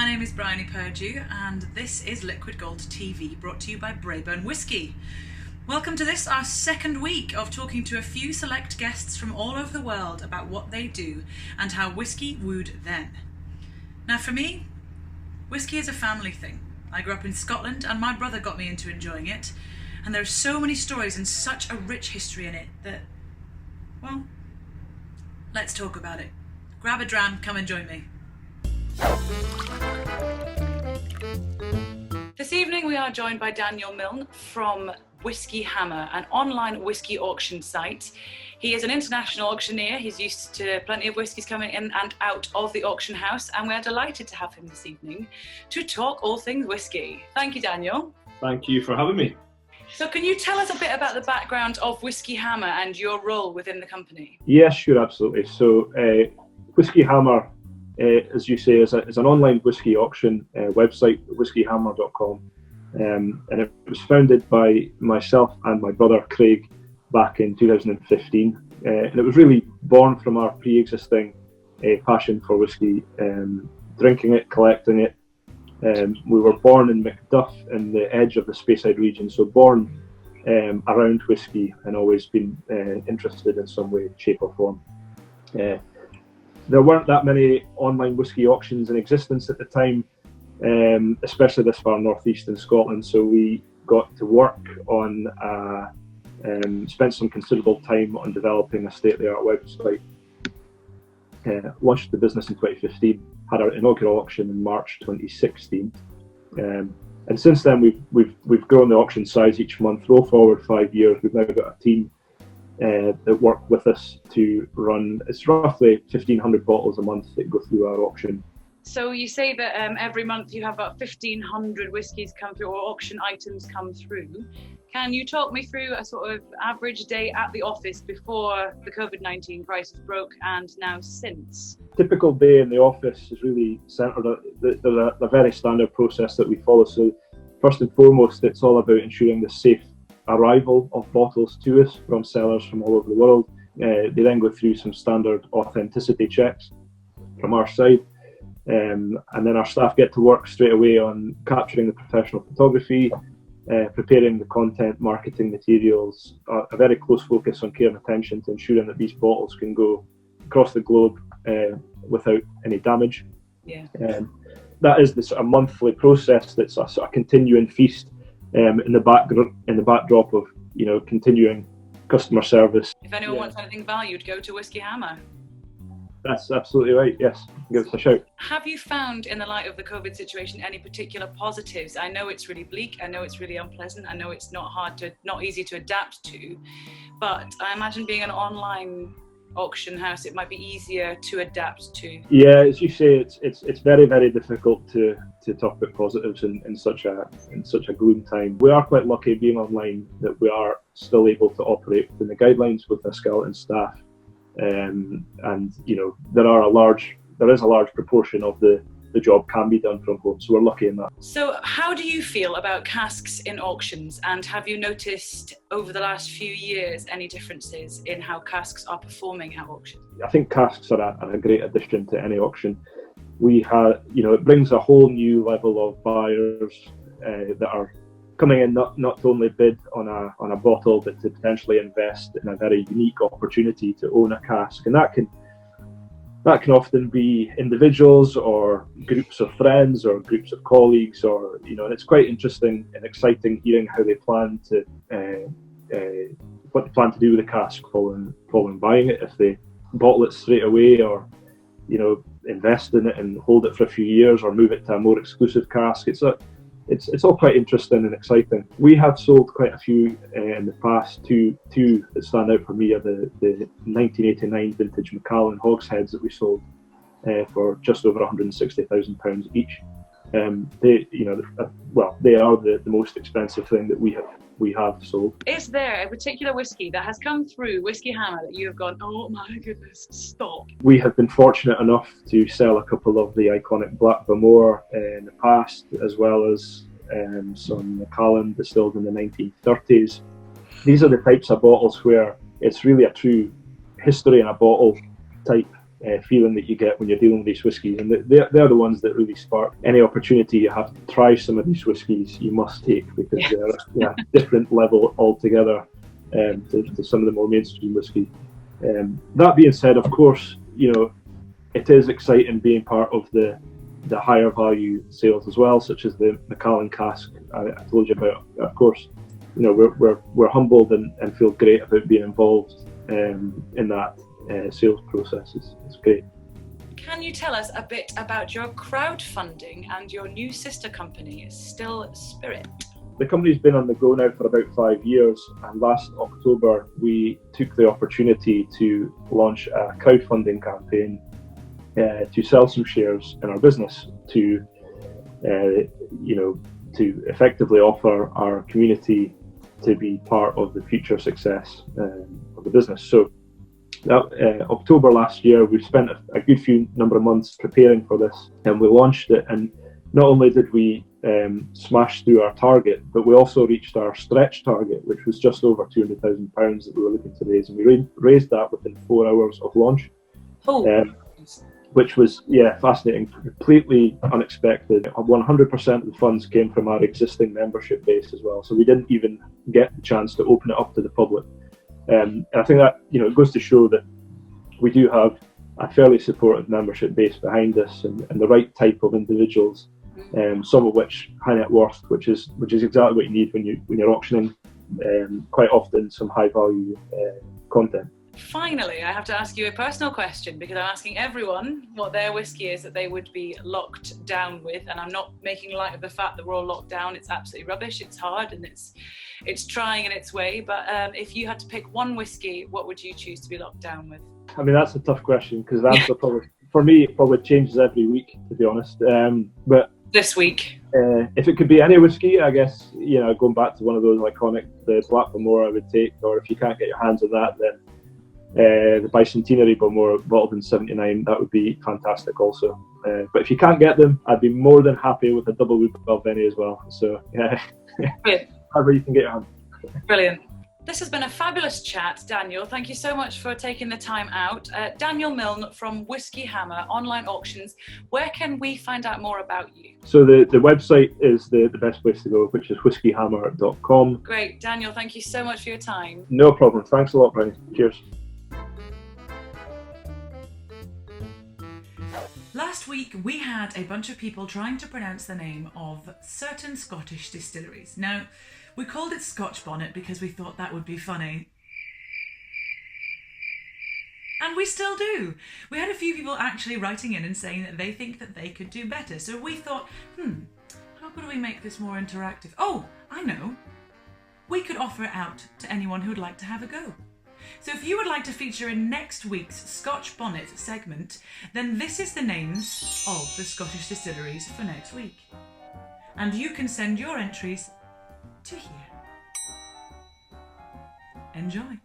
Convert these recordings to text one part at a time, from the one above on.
My name is Bryony Purdue and this is Liquid Gold TV, brought to you by Braeburn Whisky. Welcome to this, our second week of talking to a few select guests from all over the world about what they do and how whisky wooed them. Now for me, whisky is a family thing. I grew up in Scotland and my brother got me into enjoying it, and there are so many stories and such a rich history in it that, well, let's talk about it. Grab a dram, come and join me. This evening we are joined by Daniel Milne from Whisky Hammer, an online whisky auction site. He is an international auctioneer. He's used to plenty of whiskies coming in and out of the auction house, and we're delighted to have him this evening to talk all things whisky. Thank you, Daniel. Thank you for having me. So can you tell us a bit about the background of Whisky Hammer and your role within the company? Yes, sure, absolutely. So Whisky Hammer, as you say, is an online whisky auction website, whiskyhammer.com. And it was founded by myself and my brother Craig back in 2015. And it was really born from our pre-existing passion for whisky, drinking it, collecting it. We were born in Macduff in the edge of the Speyside region, so born around whisky and always been interested in some way, shape or form. There weren't that many online whisky auctions in existence at the time, especially this far northeast in Scotland, so we got to work on, spent some considerable time on developing a state-of-the-art website. Launched the business in 2015, had our inaugural auction in March 2016, and since then we've grown the auction size each month. Roll forward 5 years, we've now got a team that work with us to run. It's roughly 1,500 bottles a month that go through our auction. So you say that every month you have about 1,500 whiskies come through, or auction items come through. Can you talk me through a sort of average day at the office before the COVID-19 crisis broke and now since? Typical day in the office is really centred on the very standard process that we follow. So first and foremost, it's all about ensuring the safe arrival of bottles to us from sellers from all over the world. They then go through some standard authenticity checks from our side. And then our staff get to work straight away on capturing the professional photography, preparing the content, marketing materials, a very close focus on care and attention to ensuring that these bottles can go across the globe without any damage. Yeah. That is this a monthly process that's a sort of continuing feast in the backdrop of, you know, continuing customer service. If anyone wants anything valued, go to Whisky Hammer. That's absolutely right, yes. Give us a shout. Have you found, in the light of the COVID situation, any particular positives? I know it's really bleak, I know it's really unpleasant, I know it's not easy to adapt to, but I imagine being an online auction house, it might be easier to adapt to. Yeah, as you say, it's very, very difficult to talk about positives in such a gloom time. We are quite lucky being online that we are still able to operate within the guidelines with a skeleton staff. And you know, there is a large proportion of the job can be done from home, so we're lucky in that. So how do you feel about casks in auctions, and have you noticed over the last few years any differences in how casks are performing at auction? I think casks are a great addition to any auction. We have, you know, it brings a whole new level of buyers that are coming in not to only bid on a bottle, but to potentially invest in a very unique opportunity to own a cask, and that can often be individuals or groups of friends or groups of colleagues, or, you know, and it's quite interesting and exciting hearing how they plan to what they plan to do with the cask following buying it. If they bottle it straight away, or, you know, invest in it and hold it for a few years, or move it to a more exclusive cask. It's all quite interesting and exciting. We have sold quite a few in the past. Two that stand out for me are the 1989 vintage Macallan hogsheads that we sold for just over £160,000 each. They are the most expensive thing that we have sold. Is there a particular whiskey that has come through Whisky Hammer that you have gone, oh my goodness, stop? We have been fortunate enough to sell a couple of the iconic Black Bamore in the past, as well as some Macallan distilled in the 1930s. These are the types of bottles where it's really a true history in a bottle type feeling that you get when you're dealing with these whiskies, and they're the ones that really spark any opportunity you have to try some of these whiskies. You must take, because they're a different level altogether to some of the more mainstream whiskey. That being said, of course, it is exciting being part of the higher value sales as well, such as the Macallan cask I told you about. Of course, we're humbled and feel great about being involved in that sales process. It's great. Can you tell us a bit about your crowdfunding and your new sister company, Still Spirit? The company's been on the go now for about 5 years, and last October we took the opportunity to launch a crowdfunding campaign to sell some shares in our business to effectively offer our community to be part of the future success of the business. So October last year, we spent a good few number of months preparing for this, and we launched it. And not only did we smash through our target, but we also reached our stretch target, which was just over £200,000 that we were looking to raise, and we raised that within 4 hours of launch. Which was fascinating, completely unexpected. 100% of the funds came from our existing membership base as well, so we didn't even get the chance to open it up to the public. And I think that it goes to show that we do have a fairly supportive membership base behind us, and the right type of individuals. Some of which high net worth, which is exactly what you need when you're auctioning. Quite often some high value content. Finally, I have to ask you a personal question, because I'm asking everyone what their whiskey is that they would be locked down with, and I'm not making light of the fact that we're all locked down. It's absolutely rubbish. It's hard, and it's trying in its way. But if you had to pick one whiskey, what would you choose to be locked down with? I mean, that's a tough question, because the answer probably changes every week, to be honest. But this week, if it could be any whiskey, I guess going back to one of those iconic, the Black Bowmore I would take. Or if you can't get your hands on that, then the Bicentenary Bowmore bottled in '79, that would be fantastic also. But if you can't get them, I'd be more than happy with a double wood Balvenie as well. So however you can get your hands. Brilliant. This has been a fabulous chat, Daniel. Thank you so much for taking the time out. Daniel Milne from Whisky Hammer Online Auctions. Where can we find out more about you? So the website is the best place to go, which is whiskyhammer.com. Great. Daniel, thank you so much for your time. No problem. Thanks a lot, Bryony. Cheers. Last week, we had a bunch of people trying to pronounce the name of certain Scottish distilleries. Now, we called it Scotch Bonnet because we thought that would be funny. And we still do. We had a few people actually writing in and saying that they think that they could do better. So we thought, how could we make this more interactive? Oh, I know. We could offer it out to anyone who would like to have a go. So if you would like to feature in next week's Scotch Bonnet segment, then this is the names of the Scottish distilleries for next week. And you can send your entries to here. Enjoy.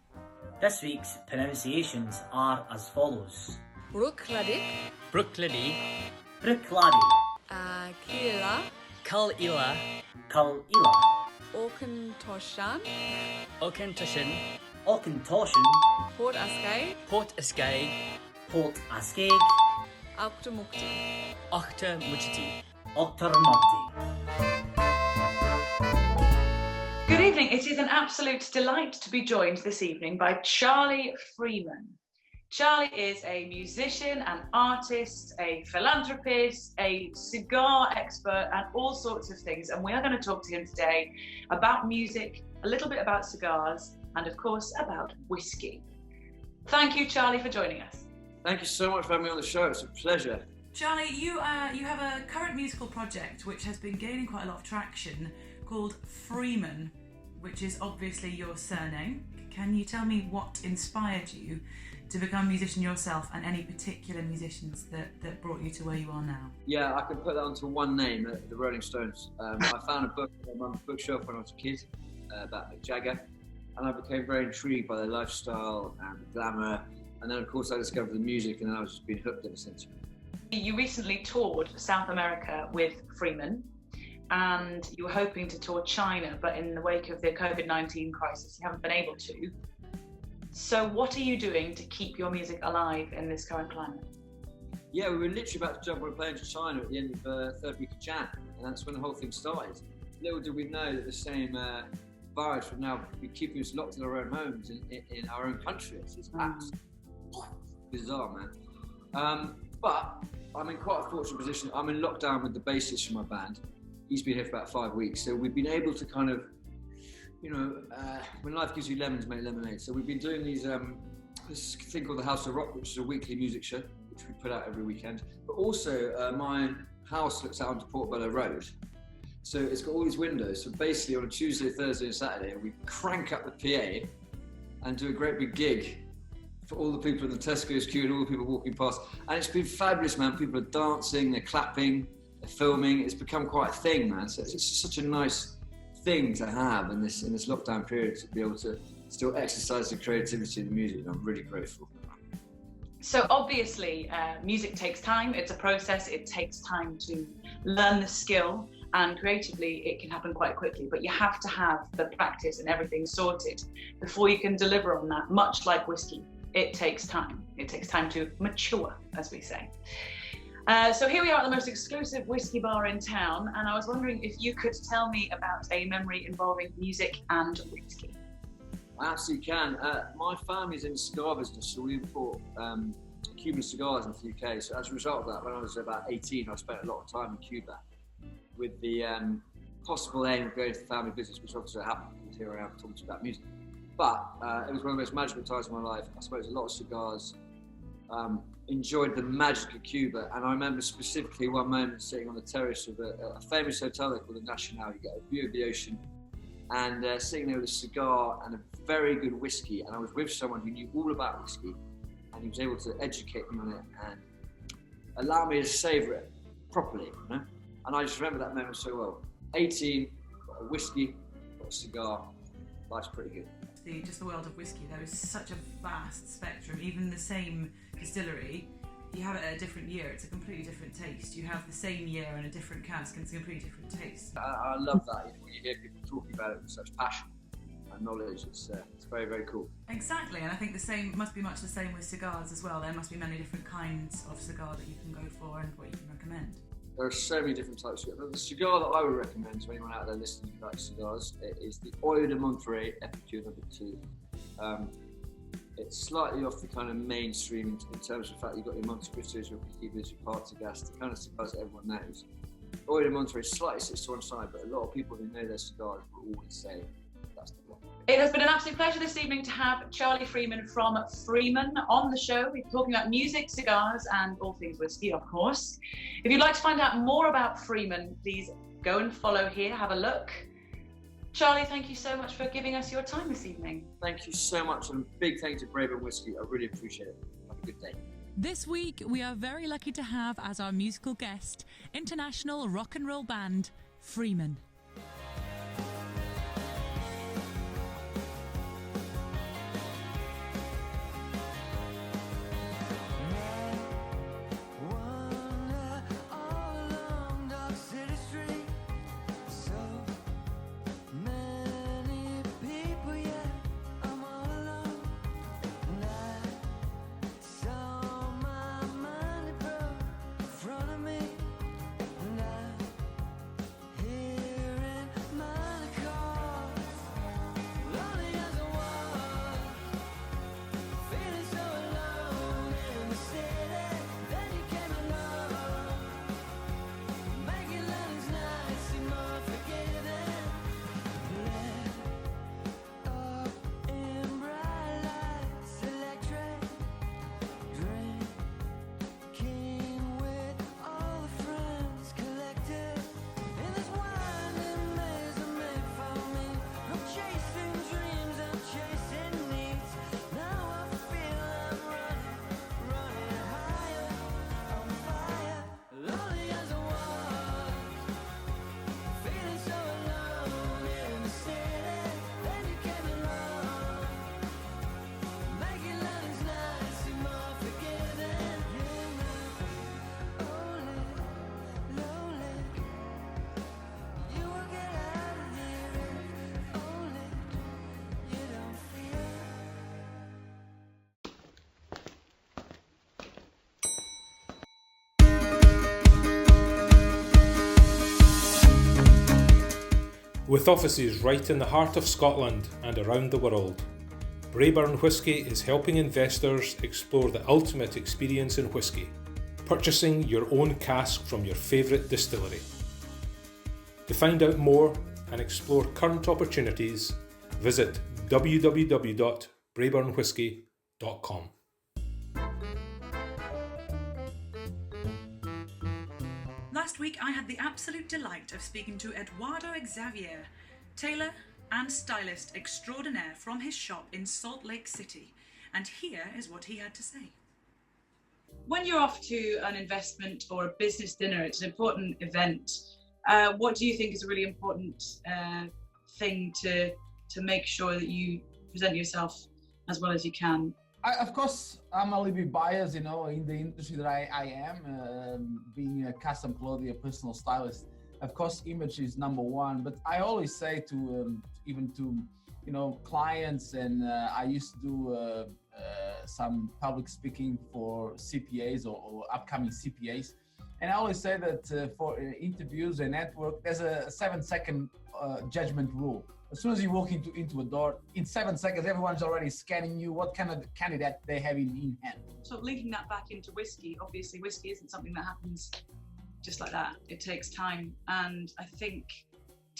This week's pronunciations are as follows. Brooklady, Brooklady, Brooklady, Kila, Culila, Culila, Auchentoshan, Auchentoshan, Auchentoshan, Port Ascay, Port Ascay, Port Ascay, Auchtermuchty. Auchtermuchty. Auchtermuchty. Good evening. It is an absolute delight to be joined this evening by Charlie Freeman. Charlie is a musician, an artist, a philanthropist, a cigar expert, and all sorts of things. And we are going to talk to him today about music, a little bit about cigars, and of course about whiskey. Thank you, Charlie, for joining us. Thank you so much for having me on the show. It's a pleasure. Charlie, you have a current musical project which has been gaining quite a lot of traction called FREEMAN, which is obviously your surname. Can you tell me what inspired you to become a musician yourself, and any particular musicians that brought you to where you are now? Yeah, I can put that onto one name, the Rolling Stones. I found a book on my mum's bookshelf when I was a kid about Mick Jagger, and I became very intrigued by their lifestyle and the glamour, and then of course I discovered the music, and then I've just been hooked ever since. You recently toured South America with Freeman, and you were hoping to tour China, but in the wake of the COVID-19 crisis, you haven't been able to. So what are you doing to keep your music alive in this current climate? Yeah, we were literally about to jump on a plane to China at the end of the third week of Jan, and that's when the whole thing started. Little did we know that the same virus would now be keeping us locked in our own homes in our own country. It's absolutely bizarre, man. But I'm in quite a fortunate position. I'm in lockdown with the bassist from my band. He's been here for about 5 weeks, so we've been able to kind of, when life gives you lemons, make lemonade. So we've been doing these this thing called the House of Rock, which is a weekly music show, which we put out every weekend. But also, my house looks out onto Portobello Road. So it's got all these windows. So basically on a Tuesday, Thursday and Saturday, we crank up the PA and do a great big gig for all the people in the Tesco's queue and all the people walking past. And it's been fabulous, man. People are dancing, they're clapping, they're filming. It's become quite a thing, man. So it's just such a nice thing to have in this lockdown period, to be able to still exercise the creativity of the music. And I'm really grateful. So obviously, music takes time. It's a process. It takes time to learn the skill, and creatively it can happen quite quickly. But you have to have the practice and everything sorted before you can deliver on that. Much like whiskey, it takes time. It takes time to mature, as we say. So here we are at the most exclusive whiskey bar in town, and I was wondering if you could tell me about a memory involving music and whiskey. I absolutely can. My family's in the cigar business, so we import Cuban cigars into the UK. So as a result of that, when I was about 18, I spent a lot of time in Cuba with the possible aim of going to the family business, which obviously happened, because here I am talking about music. But it was one of the most magical times of my life. I smoked a lot of cigars, enjoyed the magic of Cuba, and I remember specifically one moment sitting on the terrace of a famous hotel called the Nacional. You get a view of the ocean, and sitting there with a cigar and a very good whiskey, and I was with someone who knew all about whiskey, and he was able to educate me on it and allow me to savour it properly, you know? And I just remember that moment so well. 18, got a whiskey, got a cigar, life's pretty good. Just the world of whiskey, there is such a vast spectrum. Even the same distillery, you have it at a different year, it's a completely different taste. You have the same year and a different cask, and it's a completely different taste. I love that, you know, when you hear people talking about it with such passion and knowledge. It's very, very cool. Exactly, and I think the same must be much the same with cigars as well. There must be many different kinds of cigar that you can go for and what you can recommend. There are so many different types of cigars. The cigar that I would recommend to anyone out there listening who likes cigars is the Oil de Monterey Epicure No. 2. It's slightly off the kind of mainstream in terms of the fact you've got your Monte Cristos, your Piquibas, your Partagas, the kind of cigars that everyone knows. Oil de Monterey slightly sits to one side, but a lot of people who know their cigars will always say that's the one. It has been an absolute pleasure this evening to have Charlie Freeman from Freeman on the show. We're talking about music, cigars, and all things whiskey, of course. If you'd like to find out more about Freeman, please go and follow here, have a look. Charlie, thank you so much for giving us your time this evening. Thank you so much, and a big thank you to Brave and Whiskey. I really appreciate it. Have a good day. This week, we are very lucky to have as our musical guest, international rock and roll band, Freeman. Front of me, and I hear With offices right in the heart of Scotland and around the world, Braeburn Whisky is helping investors explore the ultimate experience in whisky, purchasing your own cask from your favourite distillery. To find out more and explore current opportunities, visit www.braeburnwhisky.com. Last week I had the absolute delight of speaking to Eduardo Xavier, tailor and stylist extraordinaire from his shop in Salt Lake City, and here is what he had to say. When you're off to an investment or a business dinner, it's an important event. What do you think is a really important thing to make sure that you present yourself as well as you can? Of course, I'm a little bit biased, in the industry that I am, being a custom clothing, a personal stylist. Of course, image is number one, but I always say to even to clients, and I used to do some public speaking for CPAs or upcoming CPAs, and I always say that for interviews and network, there's a 7-second judgment rule. As soon as you walk into a door, in 7 seconds, everyone's already scanning you, what kind of candidate they have in hand. So linking that back into whiskey, obviously whiskey isn't something that happens just like that. It takes time. And I think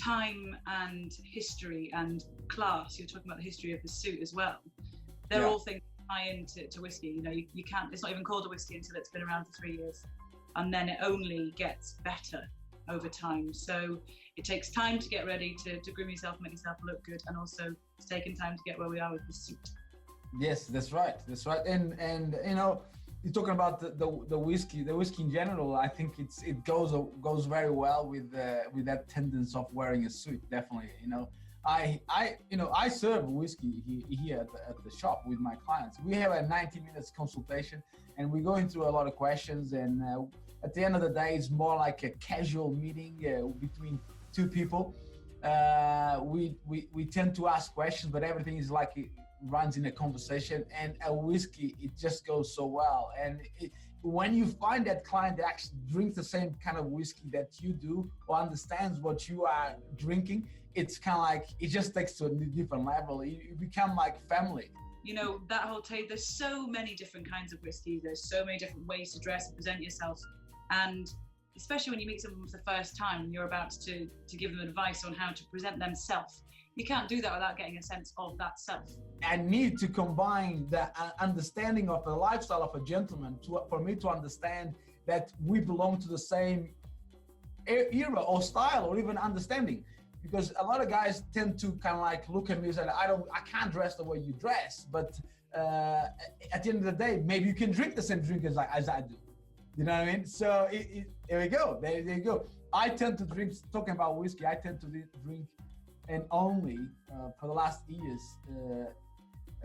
time and history and class, you're talking about the history of the suit as well. They're all things that tie into whiskey. You can't, it's not even called a whiskey until it's been around for 3 years. And then it only gets better over time. So it takes time to get ready, to groom yourself, make yourself look good, and also it's taken time to get where we are with the suit. Yes, that's right. And you're talking about the whiskey in general. I think it goes very well with that tendency of wearing a suit. Definitely, I serve whiskey here at the shop with my clients. We have a 90 minutes consultation, and we're going through a lot of questions. And at the end of the day, it's more like a casual meeting between two people. We tend to ask questions, but everything is like it runs in a conversation. And a whiskey, it just goes so well. And when you find that client that actually drinks the same kind of whiskey that you do, or understands what you are drinking, it's kind of like it just takes to a different level. You become like family. That whole there's so many different kinds of whiskey. There's so many different ways to dress and present yourself. And especially when you meet someone for the first time and you're about to give them advice on how to present themselves, you can't do that without getting a sense of that self. I need to combine the understanding of the lifestyle of a gentleman for me to understand that we belong to the same era or style or even understanding. Because a lot of guys tend to kind of like look at me and say, I can't dress the way you dress, but at the end of the day, maybe you can drink the same drink as I do. You know what I mean? So there we go. There you go. I tend to drink, talking about whiskey, I tend to drink and only for the last years,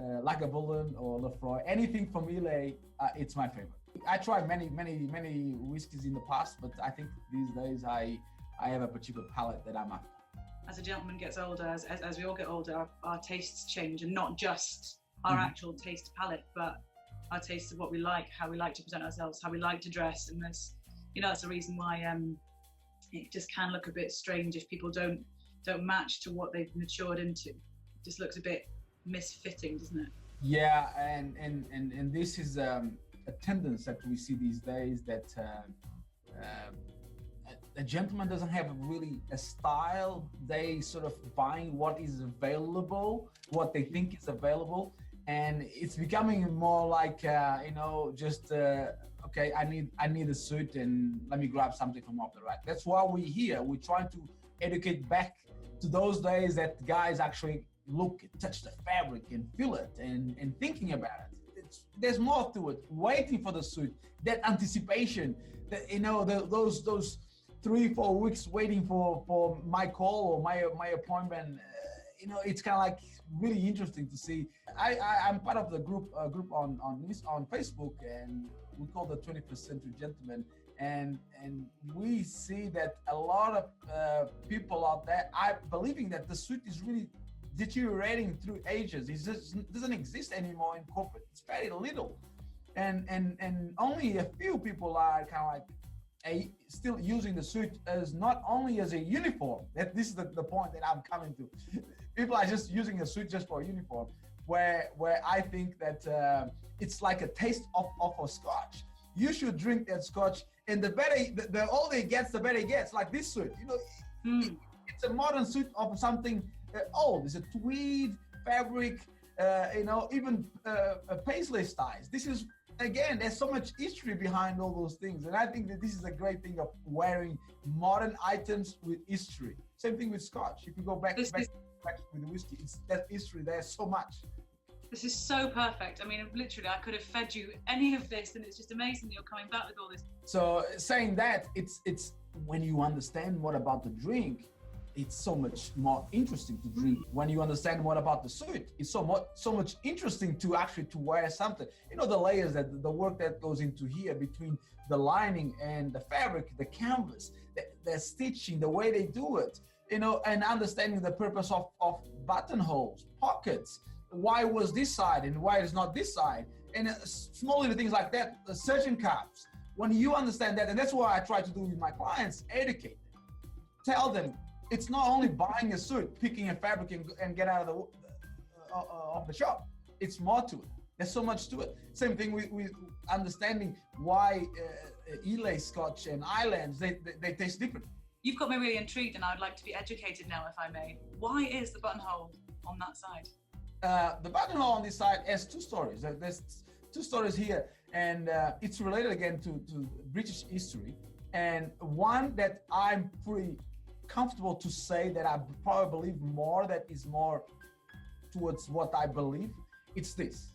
Lagavulin or Lefroy, anything from Islay, it's my favorite. I tried many whiskeys in the past, but I think these days I have a particular palate that I'm after. As a gentleman gets older, as we all get older, our tastes change, and not just our actual taste palette, but our taste of what we like, how we like to present ourselves, how we like to dress. And that's the reason why it just can look a bit strange if people don't match to what they've matured into. It just looks a bit misfitting, doesn't it? Yeah, and this is a tendency that we see these days, that a gentleman doesn't have really a style. They sort of buying what is available, what they think is available, and it's becoming more like okay, I need a suit and let me grab something from off the rack. That's why we're here. We're trying to educate back to those days that guys actually look, touch the fabric and feel it and thinking about it. There's more to it. Waiting for the suit, that anticipation, that those 3-4 weeks waiting for my call or my appointment. It's kind of like really interesting to see. I'm part of the group on Facebook, and we call the 21st Century Gentlemen, and we see that a lot of people out there are believing that the suit is really deteriorating through ages. It just doesn't exist anymore in corporate. It's very little, and only a few people are kind of like still using the suit as not only as a uniform. That this is the point that I'm coming to. People are just using a suit just for a uniform, where I think that it's like a taste of a scotch. You should drink that scotch, and the better, the older it gets, the better it gets. Like this suit, it's a modern suit of something old. It's a tweed fabric, even paisley styles. This is, again, there's so much history behind all those things, and I think that this is a great thing of wearing modern items with history. Same thing with scotch. If you go back with the whiskey, it's that history there so much. This is so perfect. I mean, literally, I could have fed you any of this, and it's just amazing that you're coming back with all this. So saying that, it's when you understand more about the drink, it's so much more interesting to drink. When you understand more about the suit, it's so much interesting to actually to wear something. The layers, that the work that goes into here between the lining and the fabric, the canvas, the stitching, the way they do it, and understanding the purpose of buttonholes, pockets. Why was this side and why is not this side? And small little things like that, the surgeon cuffs. When you understand that, and that's what I try to do with my clients, educate them. Tell them it's not only buying a suit, picking a fabric and get out of the shop. It's more to it. There's so much to it. Same thing with understanding why Islay Scotch and Islands, they taste different. You've got me really intrigued, and I would like to be educated now, if I may. Why is the buttonhole on that side? The buttonhole on this side has two stories. There's two stories here, and it's related again to British history. And one that I'm pretty comfortable to say that I probably believe more, that is more towards what I believe. It's this.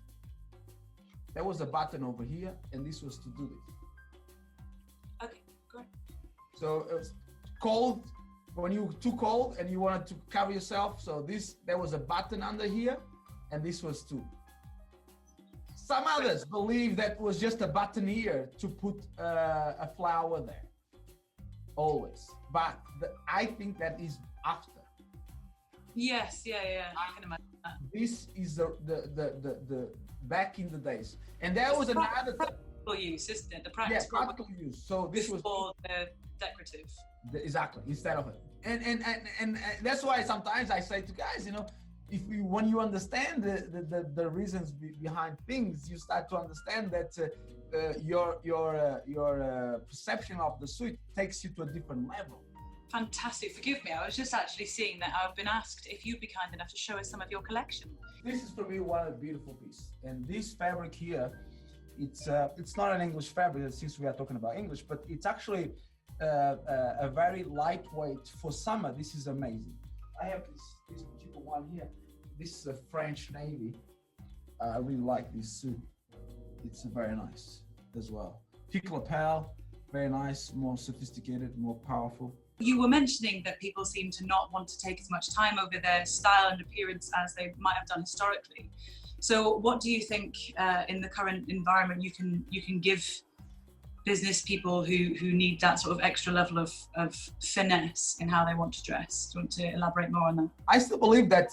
There was a button over here, and this was to do this. Okay, great. So it was cold, when you were too cold and you wanted to cover yourself. So there was a button under here, and this was too. Some others believe that was just a button here to put a flower there, always. But I think that is after. Yes, yeah, I can imagine that. This is the back in the days, and there was another practical use, isn't it? The practical use. So this was for the decorative. Exactly, instead of it, and that's why sometimes I say to guys, when you understand the reasons behind things, you start to understand that your perception of the suit takes you to a different level. Fantastic. Forgive me, I was just actually seeing that I've been asked if you'd be kind enough to show us some of your collection. This is for me one of the beautiful pieces, and this fabric here, it's not an English fabric since we are talking about English, but it's actually a very lightweight for summer. This is amazing. I have this particular one here. This is a French Navy. I really like this suit. It's very nice as well. Thick lapel, very nice, more sophisticated, more powerful. You were mentioning that people seem to not want to take as much time over their style and appearance as they might have done historically. So what do you think in the current environment you can give business people who need that sort of extra level of finesse in how they want to dress? Do you want to elaborate more on that? I still believe that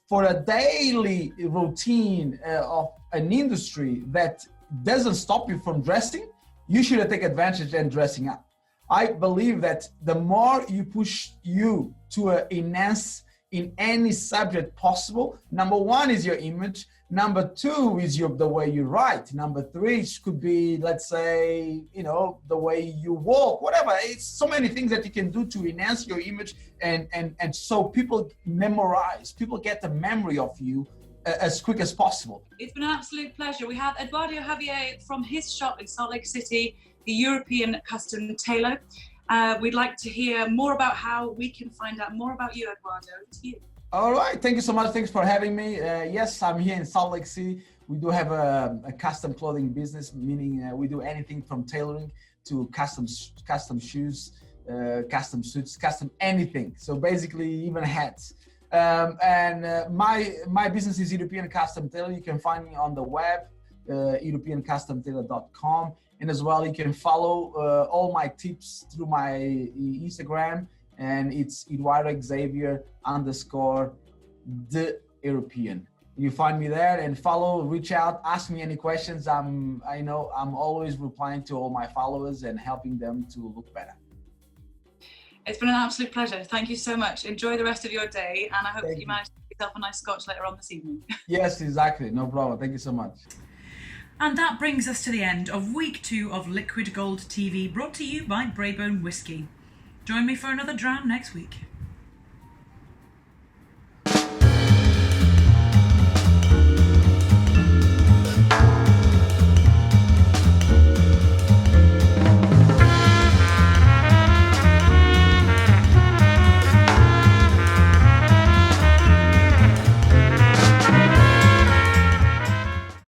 for a daily routine of an industry that doesn't stop you from dressing, you should take advantage and dressing up. I believe that the more you push you to enhance in any subject possible, number one is your image. Number two is the way you write. Number three could be, let's say, the way you walk, whatever. It's so many things that you can do to enhance your image and so people get the memory of you as quick as possible. It's been an absolute pleasure. We have Eduardo Xavier from his shop in Salt Lake City, the European Custom Tailor. We'd like to hear more about how we can find out more about you, Eduardo. Over to you. All right, thank you so much. Thanks for having me. Yes, I'm here in Salt Lake City. We do have a custom clothing business, meaning we do anything from tailoring to custom shoes, custom suits, custom anything. So basically even hats. My business is European Custom Tailor. You can find me on the web, europeancustomtailor.com. And as well, you can follow all my tips through my Instagram, and it's Eduardo Xavier _ the European. you find me there, and follow, reach out, ask me any questions. I know I'm always replying to all my followers and helping them to look better. It's been an absolute pleasure. Thank you so much. Enjoy the rest of your day, and I hope that you you. manage to get yourself a nice scotch later on this evening. Yes, exactly. No problem. Thank you so much. And that brings us to the end of week 2 of Liquid Gold TV, brought to you by Braybone Whisky. Join me for another dram next week.